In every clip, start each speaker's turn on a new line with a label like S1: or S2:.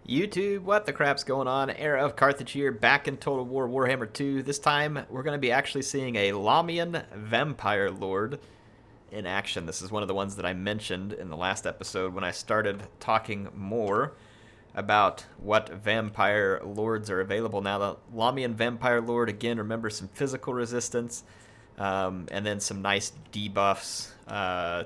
S1: YouTube, what the crap's going on? HeirofCarthage here, back in Total War Warhammer 2. This time, we're going to be actually seeing a Lahmian Vampire Lord in action. This is one of the ones that I mentioned in the last episode when I started talking more about what Vampire Lords are available now. The Lahmian Vampire Lord, again, remember some physical resistance, and then some nice debuffs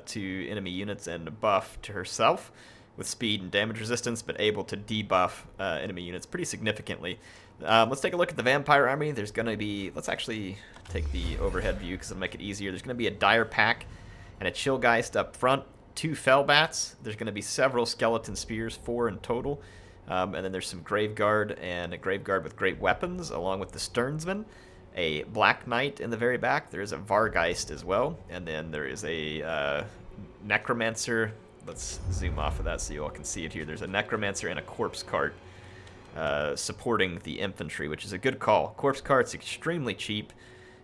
S1: to enemy units and a buff to herself with speed and damage resistance, but able to debuff enemy units pretty significantly. Let's take a look at the Vampire Army. There's going to be, let's actually take the overhead view because it'll make it easier. There's going to be a Dire Pack and a Chillgeist up front, 2 Fellbats. There's going to be several Skeleton Spears, 4 in total. And then there's some Graveguard and a Graveguard with great weapons, along with the Sternsman. A Black Knight in the very back. There is a Vargeist as well. And then there is a Necromancer. Let's zoom off of that so you all can see it here. There's a Necromancer and a Corpse Cart supporting the infantry, which is a good call. Corpse Cart's extremely cheap,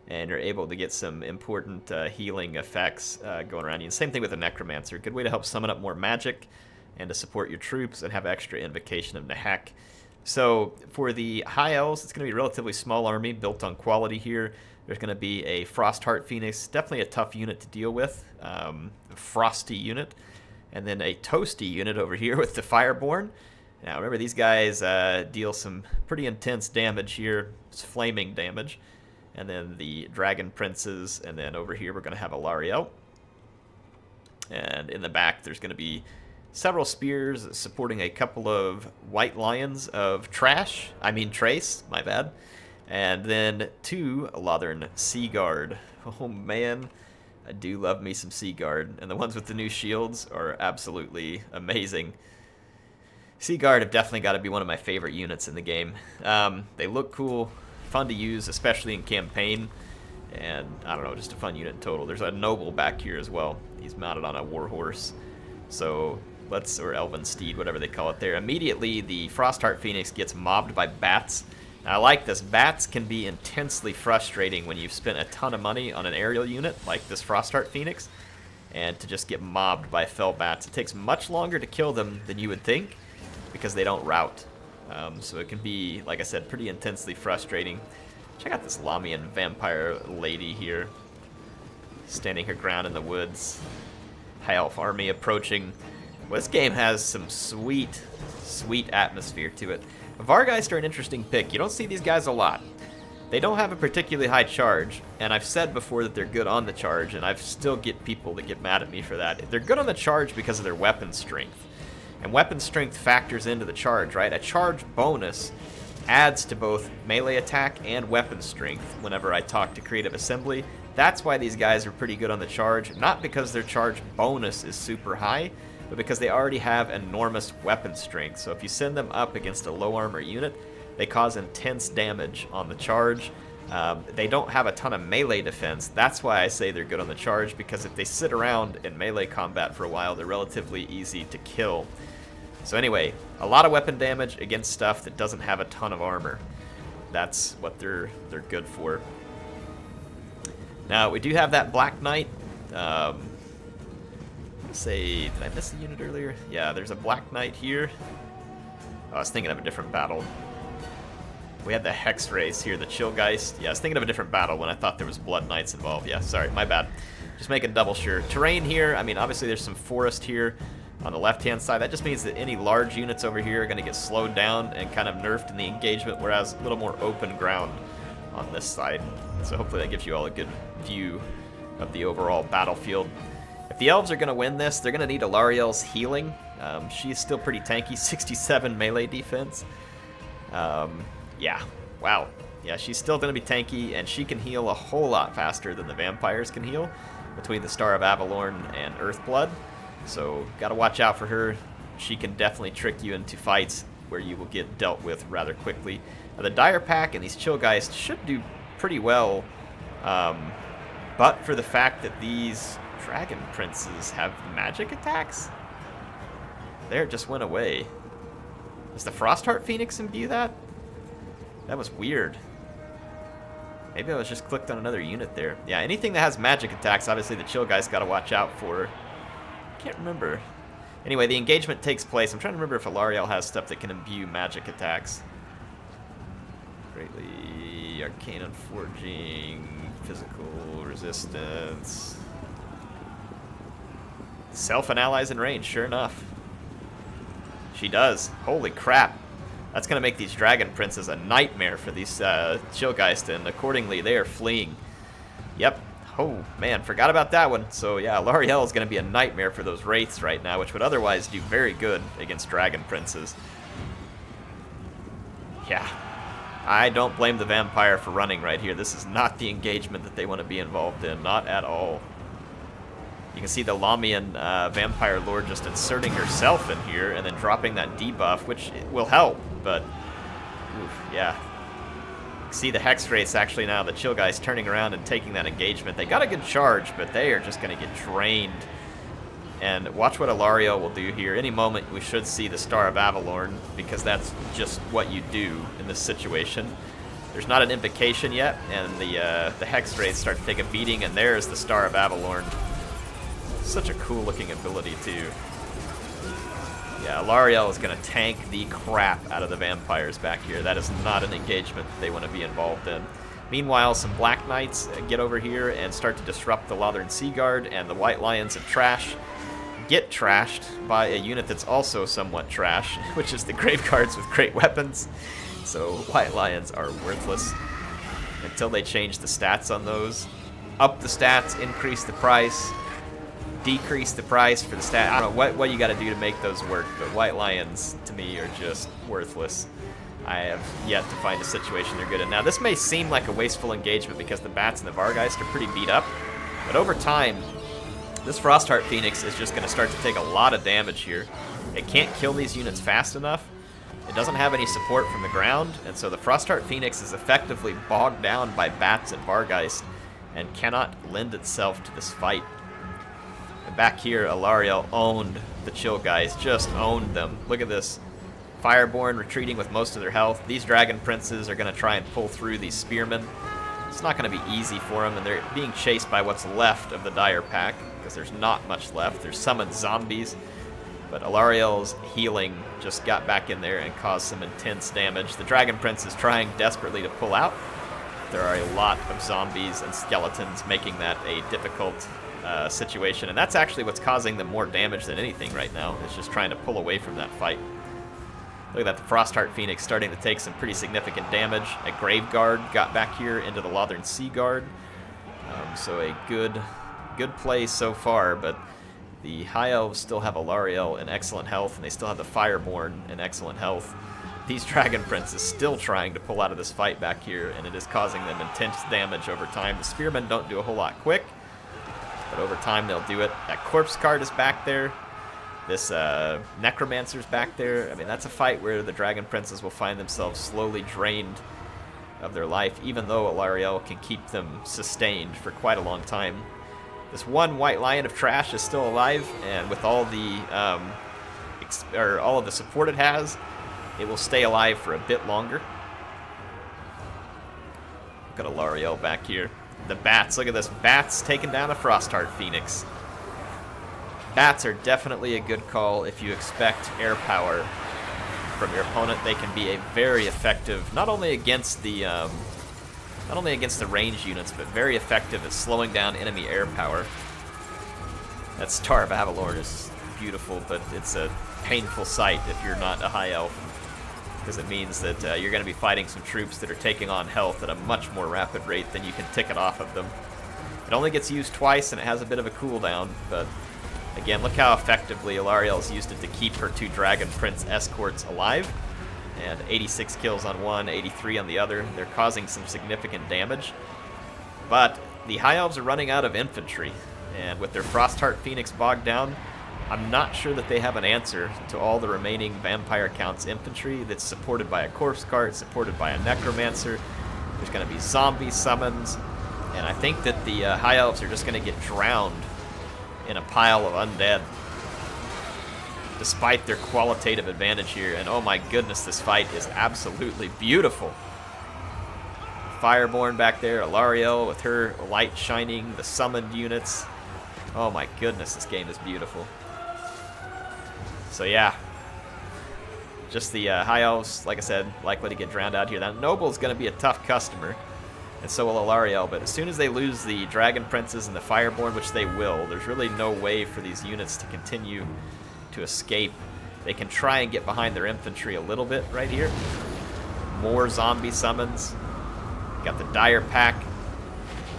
S1: and you're able to get some important healing effects going around you. And same thing with the Necromancer. Good way to help summon up more magic and to support your troops and have extra Invocation of Nehek. So for the High Elves, it's going to be a relatively small army built on quality here. There's going to be a Frostheart Phoenix, definitely a tough unit to deal with, a frosty unit. And then a toasty unit over here with the Fireborn. Now, remember, these guys deal some pretty intense damage here. It's flaming damage. And then the Dragon Princes. And then over here, we're going to have a Lariel. And in the back, there's going to be several spears supporting a couple of White Lions of Trace, my bad. And then 2 Lothern Sea Guard. Oh, man. I do love me some Sea Guard, and the ones with the new shields are absolutely amazing. Sea Guard have definitely got to be one of my favorite units in the game. They look cool, fun to use, especially in campaign, and I don't know, just a fun unit in total. There's a Noble back here as well. He's mounted on a Warhorse, so or Elven Steed, whatever they call it there. Immediately, the Frostheart Phoenix gets mobbed by bats. I like this. Bats can be intensely frustrating when you've spent a ton of money on an aerial unit like this Frostheart Phoenix, and to just get mobbed by fell bats. It takes much longer to kill them than you would think because they don't rout. So it can be, like I said, pretty intensely frustrating. Check out this Lahmian Vampire lady here, standing her ground in the woods. High Elf army approaching. Well, this game has some sweet, sweet atmosphere to it. Vargeist are an interesting pick. You don't see these guys a lot. They don't have a particularly high charge, and I've said before that they're good on the charge, and I still get people that get mad at me for that. They're good on the charge because of their weapon strength, and weapon strength factors into the charge, right? A charge bonus adds to both melee attack and weapon strength whenever I talk to Creative Assembly. That's why these guys are pretty good on the charge, not because their charge bonus is super high, but because they already have enormous weapon strength. So if you send them up against a low armor unit, they cause intense damage on the charge. They don't have a ton of melee defense. That's why I say they're good on the charge, because if they sit around in melee combat for a while, they're relatively easy to kill. So anyway, a lot of weapon damage against stuff that doesn't have a ton of armor. That's what they're good for. Now, we do have that Black Knight. Did I miss the unit earlier? Yeah, there's a Black Knight here. Oh, I was thinking of a different battle. We had the Hex Race here, the Chillgeist. Yeah, I was thinking of a different battle when I thought there was Blood Knights involved. Yeah, sorry, my bad. Just making double sure. Terrain here, obviously there's some forest here on the left-hand side. That just means that any large units over here are going to get slowed down and kind of nerfed in the engagement, whereas a little more open ground on this side. So hopefully that gives you all a good view of the overall battlefield. If the Elves are going to win this, they're going to need a Lariel's healing. She's still pretty tanky, 67 melee defense. Yeah, wow. Yeah, she's still going to be tanky, and she can heal a whole lot faster than the vampires can heal between the Star of Avalorn and Earthblood. So, got to watch out for her. She can definitely trick you into fights where you will get dealt with rather quickly. Now, the Dire Pack and these Chillgeist should do pretty well, but for the fact that these Dragon Princes have magic attacks? There, it just went away. Does the Frostheart Phoenix imbue that? That was weird. Maybe I was just clicked on another unit there. Yeah, anything that has magic attacks, obviously the Chillgeist got to watch out for. Can't remember. Anyway, the engagement takes place. I'm trying to remember if Alarielle has stuff that can imbue magic attacks. Greatly arcane unforging, physical resistance. Self and allies in range, sure enough. She does. Holy crap. That's going to make these Dragon Princes a nightmare for these Chillgeist, and accordingly they are fleeing. Yep. Oh, man, forgot about that one. So, yeah, Alarielle is going to be a nightmare for those Wraiths right now, which would otherwise do very good against Dragon Princes. Yeah. I don't blame the Vampire for running right here. This is not the engagement that they want to be involved in. Not at all. You can see the Lamian Vampire Lord just inserting herself in here and then dropping that debuff, which will help, but oof, yeah. You can see the Hex Wraiths actually now, the Chillgeist turning around and taking that engagement. They got a good charge, but they are just going to get drained. And watch what Alarielle will do here. Any moment we should see the Star of Avalorn, because that's just what you do in this situation. There's not an invocation yet, and the Hex Wraiths start to take a beating, and there's the Star of Avalorn. Such a cool looking ability too. Yeah, Alarielle is going to tank the crap out of the Vampires back here. That is not an engagement that they want to be involved in. Meanwhile, some Black Knights get over here and start to disrupt the Lothern Sea Guard, and the White Lions of Trash get trashed by a unit that's also somewhat trash, which is the Graveguards with great weapons. So White Lions are worthless until they change the stats on those. Up the stats, increase the price. Decrease the price for the stat. I don't know what you got to do to make those work, but White Lions to me are just worthless. I have yet to find a situation they're good in. Now this may seem like a wasteful engagement because the Bats and the Vargeist are pretty beat up, but over time this Frostheart Phoenix is just going to start to take a lot of damage here. It can't kill these units fast enough. It doesn't have any support from the ground, and so the Frostheart Phoenix is effectively bogged down by Bats and Vargeist and cannot lend itself to this fight. And back here, Alarielle owned the Chillgeist, just owned them. Look at this. Fireborn retreating with most of their health. These Dragon Princes are going to try and pull through these Spearmen. It's not going to be easy for them, and they're being chased by what's left of the Dire Pack, because there's not much left. There's summoned zombies, but Alarielle's healing just got back in there and caused some intense damage. The Dragon Prince is trying desperately to pull out. There are a lot of zombies and skeletons, making that a difficult situation, and that's actually what's causing them more damage than anything right now. It's just trying to pull away from that fight. Look at that, the Frostheart Phoenix starting to take some pretty significant damage. A Graveguard got back here into the Lothern Sea Guard, so a good play so far, but the High Elves still have Alarielle in excellent health, and they still have the Fireborn in excellent health. These Dragon Princes still trying to pull out of this fight back here, and it is causing them intense damage over time. The Spearmen don't do a whole lot quick, but over time they'll do it. That Corpse Card is back there. This Necromancer's back there. I mean, that's a fight where the Dragon Princes will find themselves slowly drained of their life, even though Alarielle can keep them sustained for quite a long time. This one White Lion of Trash is still alive, and with all the all of the support it has, it will stay alive for a bit longer. Look at Alarielle back here. The Bats, look at this. Bats taking down a Frostheart Phoenix. Bats are definitely a good call if you expect air power from your opponent. They can be a very effective, not only against the range units, but very effective at slowing down enemy air power. That Star of Avalorn is beautiful, but it's a painful sight if you're not a High Elf, because it means that you're going to be fighting some troops that are taking on health at a much more rapid rate than you can ticket off of them. It only gets used twice, and it has a bit of a cooldown, but again, look how effectively Alarielle's used it to keep her two Dragon Prince escorts alive. And 86 kills on one, 83 on the other. They're causing some significant damage. But the High Elves are running out of infantry, and with their Frostheart Phoenix bogged down, I'm not sure that they have an answer to all the remaining Vampire Count's infantry that's supported by a Corpse Cart, supported by a Necromancer. There's going to be zombie summons, and I think that the High Elves are just going to get drowned in a pile of undead, despite their qualitative advantage here. And oh my goodness, this fight is absolutely beautiful. Fireborn back there, Alarielle with her light shining, the summoned units. Oh my goodness, this game is beautiful. So yeah, just the High Elves, like I said, likely to get drowned out here. Now, Noble's going to be a tough customer, and so will Alarielle, but as soon as they lose the Dragon Princes and the Fireborn, which they will, there's really no way for these units to continue to escape. They can try and get behind their infantry a little bit right here. More zombie summons. Got the Dire Pack.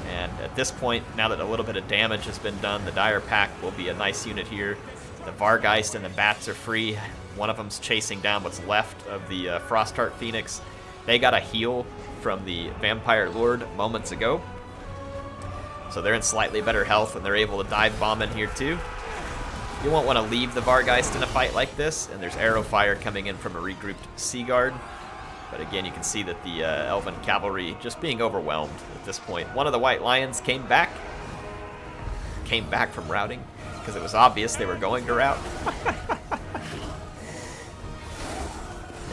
S1: And at this point, now that a little bit of damage has been done, the Dire Pack will be a nice unit here. The Vargeist and the Bats are free. One of them's chasing down what's left of the Frostheart Phoenix. They got a heal from the Vampire Lord moments ago. So they're in slightly better health, and they're able to dive bomb in here too. You won't want to leave the Vargeist in a fight like this, and there's arrow fire coming in from a regrouped Sea Guard. But again, you can see that the Elven Cavalry just being overwhelmed at this point. One of the White Lions came back from routing, because it was obvious they were going to rout.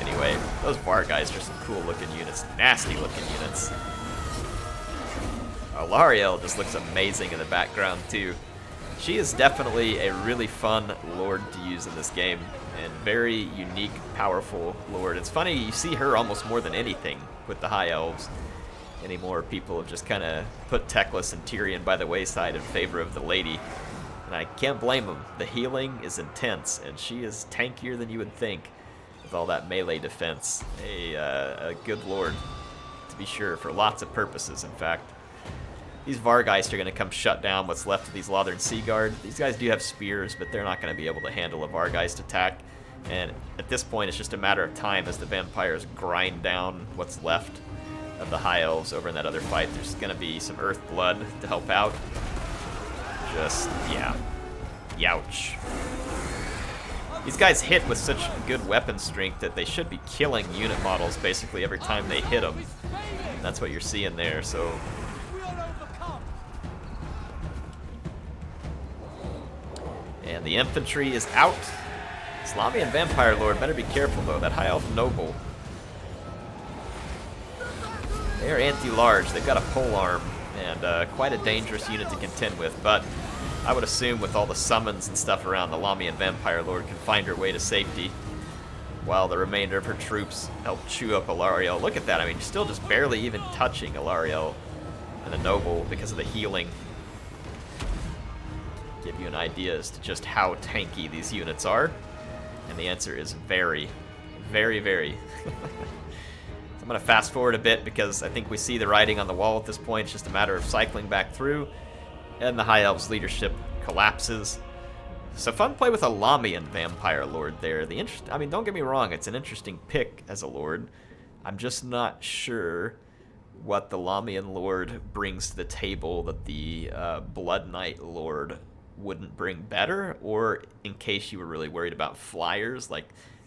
S1: Anyway, those Vargeist are some cool looking units, nasty looking units. Alarielle just looks amazing in the background too. She is definitely a really fun Lord to use in this game, and very unique, powerful Lord. It's funny, you see her almost more than anything with the High Elves anymore. People have just kind of put Teclis and Tyrion by the wayside in favor of the Lady, and I can't blame them. The healing is intense, and she is tankier than you would think with all that melee defense. A good Lord, to be sure, for lots of purposes, in fact. These Vargeist are going to come shut down what's left of these Lothern Sea Guard. These guys do have spears, but they're not going to be able to handle a Vargeist attack. And at this point, it's just a matter of time as the vampires grind down what's left of the High Elves over in that other fight. There's going to be some Earth Blood to help out. Just, yeah. Youch. These guys hit with such good weapon strength that they should be killing unit models basically every time they hit them. And that's what you're seeing there, so... And the infantry is out. Slavian Vampire Lord, better be careful though. That High Elf Noble. They're anti-large. They've got a polearm and quite a dangerous unit to contend with. But I would assume with all the summons and stuff around, the Lamian Vampire Lord can find her way to safety, while the remainder of her troops help chew up Alarielle. Look at that. I mean, still just barely even touching Alarielle and the Noble because of the healing. Give you an idea as to just how tanky these units are, and the answer is very, very, very. So I'm going to fast forward a bit because I think we see the writing on the wall at this point. It's just a matter of cycling back through, and the High Elves leadership collapses. So fun play with a Lamian Vampire Lord there. I mean, don't get me wrong, it's an interesting pick as a Lord. I'm just not sure what the Lamian Lord brings to the table that the Blood Knight Lord wouldn't bring better, or in case you were really worried about flyers, like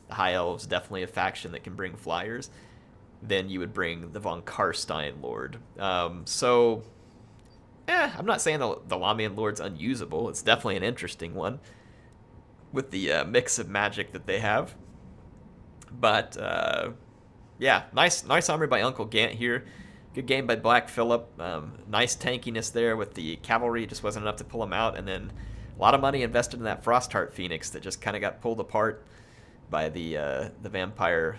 S1: the High Elves definitely a faction that can bring flyers, then you would bring the Von Karstein Lord. I'm not saying the Lamian Lord's unusable. It's definitely an interesting one with the mix of magic that they have. But yeah, nice armory by Uncle Gant here. Good game by Black Phillip. Nice tankiness there with the cavalry. Just wasn't enough to pull him out. And then a lot of money invested in that Frostheart Phoenix that just kind of got pulled apart by the Vampire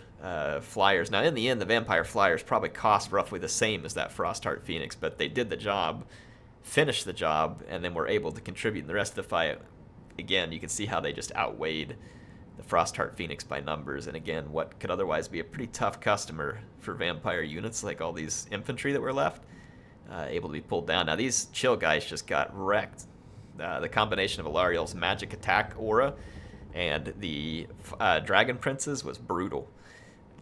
S1: Flyers. Now, in the end, the Vampire Flyers probably cost roughly the same as that Frostheart Phoenix, but they did the job, finished the job, and then were able to contribute in the rest of the fight. Again, you can see how they just outweighed the Frostheart Phoenix by numbers, and again, what could otherwise be a pretty tough customer for vampire units, like all these infantry that were left, able to be pulled down. Now, these chill guys just got wrecked. The combination of Alarielle's magic attack aura and the Dragon Princes was brutal.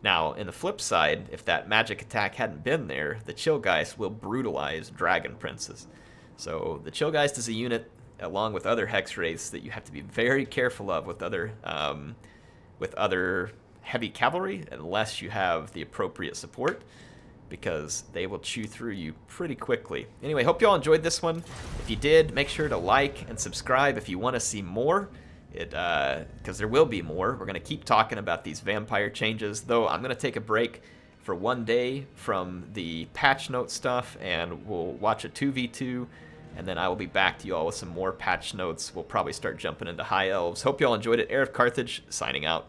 S1: Now, in the flip side, if that magic attack hadn't been there, the Chill Geist will brutalize Dragon Princes. So the Chill Geist is a unit, along with other Hex Wraiths, that you have to be very careful of with other heavy cavalry, unless you have the appropriate support, because they will chew through you pretty quickly. Anyway, hope you all enjoyed this one. If you did, make sure to like and subscribe if you want to see more. Because there will be more. We're going to keep talking about these vampire changes, though I'm going to take a break for one day from the patch note stuff, and we'll watch a 2v2 and then I will be back to you all with some more patch notes. We'll probably start jumping into High Elves. Hope you all enjoyed it. Heir of Carthage, signing out.